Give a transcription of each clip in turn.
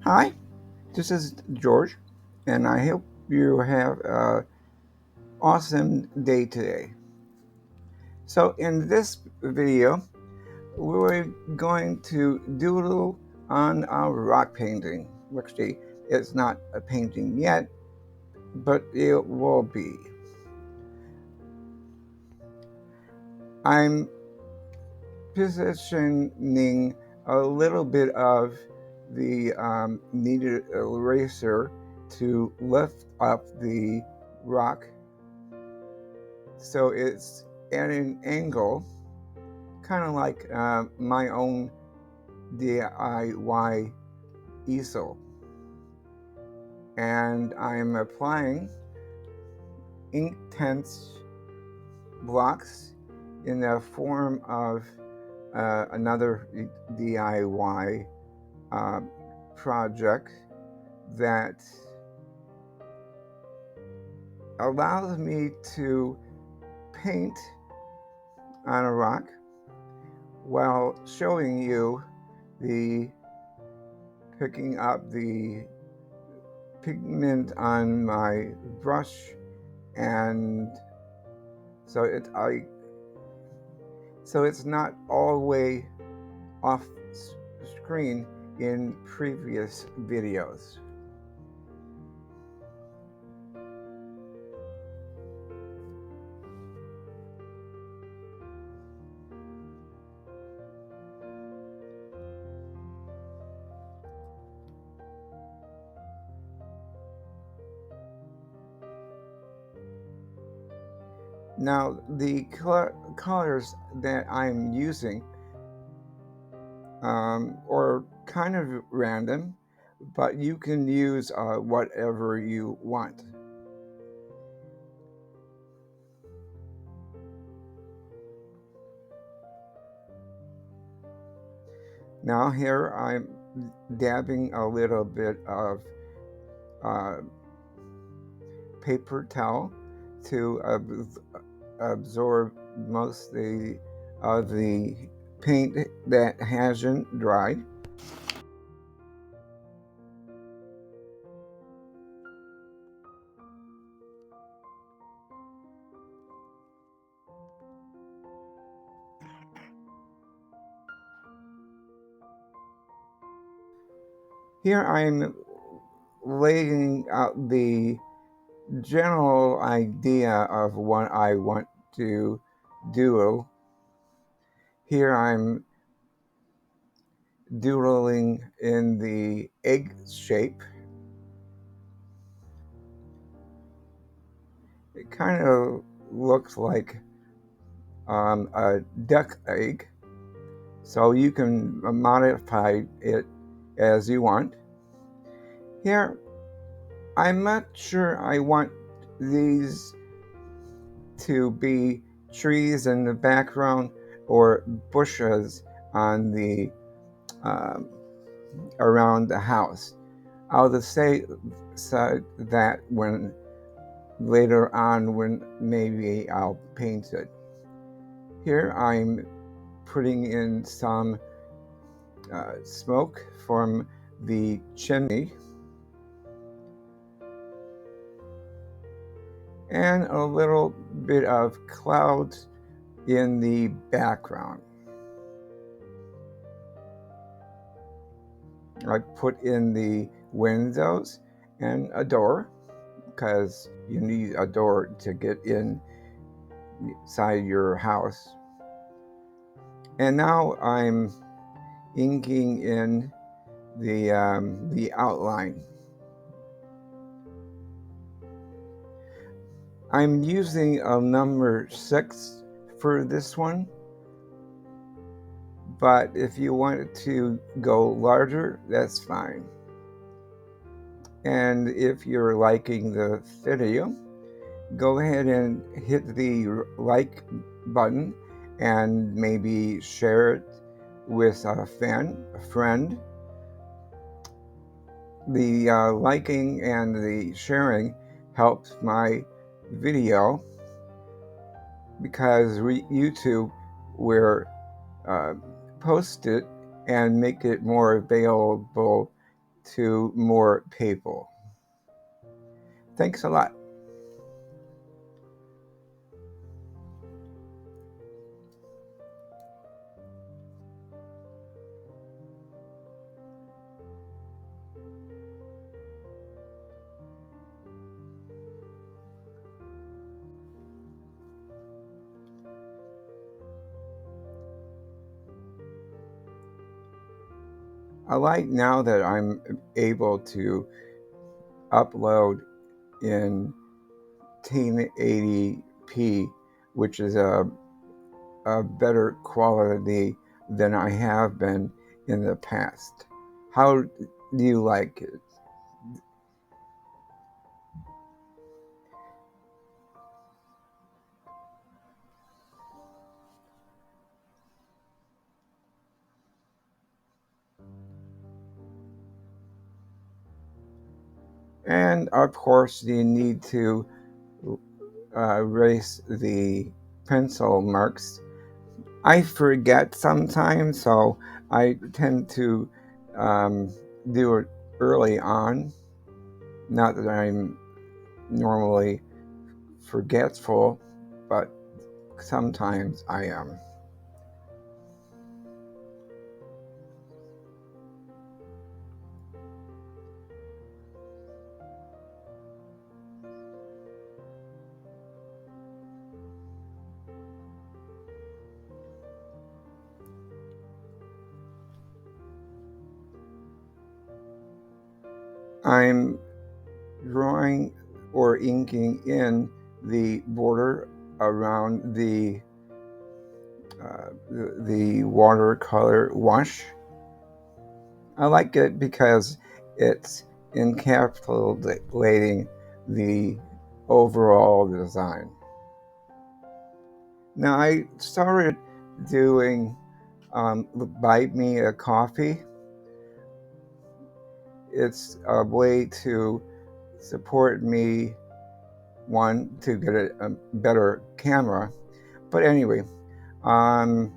Hi, this is George, and I hope you have an awesome day today. So, in this video, we're going to doodle on our rock painting. Actually, it's not a painting yet, but it will be. I'm positioning a little bit of the kneaded eraser to lift up the rock so it's at an angle, kind of like my own DIY easel. And I'm applying ink tints blocks in the form of another DIY project that allows me to paint on a rock while showing you the picking up the pigment on my brush, and so it's not all the way off screen in previous videos. Now, the colors that I'm using are kind of random, but you can use whatever you want. Now here I'm dabbing a little bit of paper towel to absorb most of the paint that hasn't dried. Here I'm laying out the general idea of what I want to do. Here I'm doodling in the egg shape. It kind of looks like a duck egg, so you can modify it as you want. Here, I'm not sure I want these to be trees in the background or bushes on the around the house. I'll just say that when later on, when maybe I'll paint it. Here I'm putting in some smoke from the chimney and a little bit of clouds in the background. I put in the windows and a door, because you need a door to get inside your house. And now I'm inking in the outline. I'm using a number 6 for this one, but if you want to go larger, that's fine. And if you're liking the video, go ahead and hit the like button and maybe share it with a friend. The liking and the sharing helps my video, because YouTube will post it and make it more available to more people. Thanks a lot. I like now that I'm able to upload in 1080p, which is a better quality than I have been in the past. How do you like it? And of course, you need to erase the pencil marks. I forget sometimes, so I tend to um, do it early on. Not that I'm normally forgetful, but sometimes I am. I'm drawing or inking in the border around the watercolor wash. I like it because it's encapsulating the overall design. Now I started doing Buy Me a Coffee. It's a way to support me, one, to get a better camera. But anyway, um,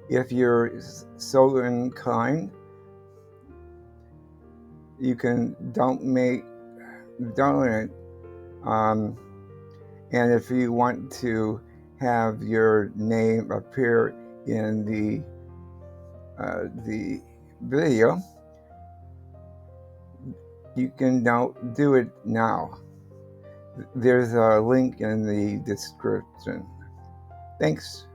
if you're so inclined, you can donate. Um, and if you want to have your name appear in the video, you can now do it now. There's a link in the description. Thanks.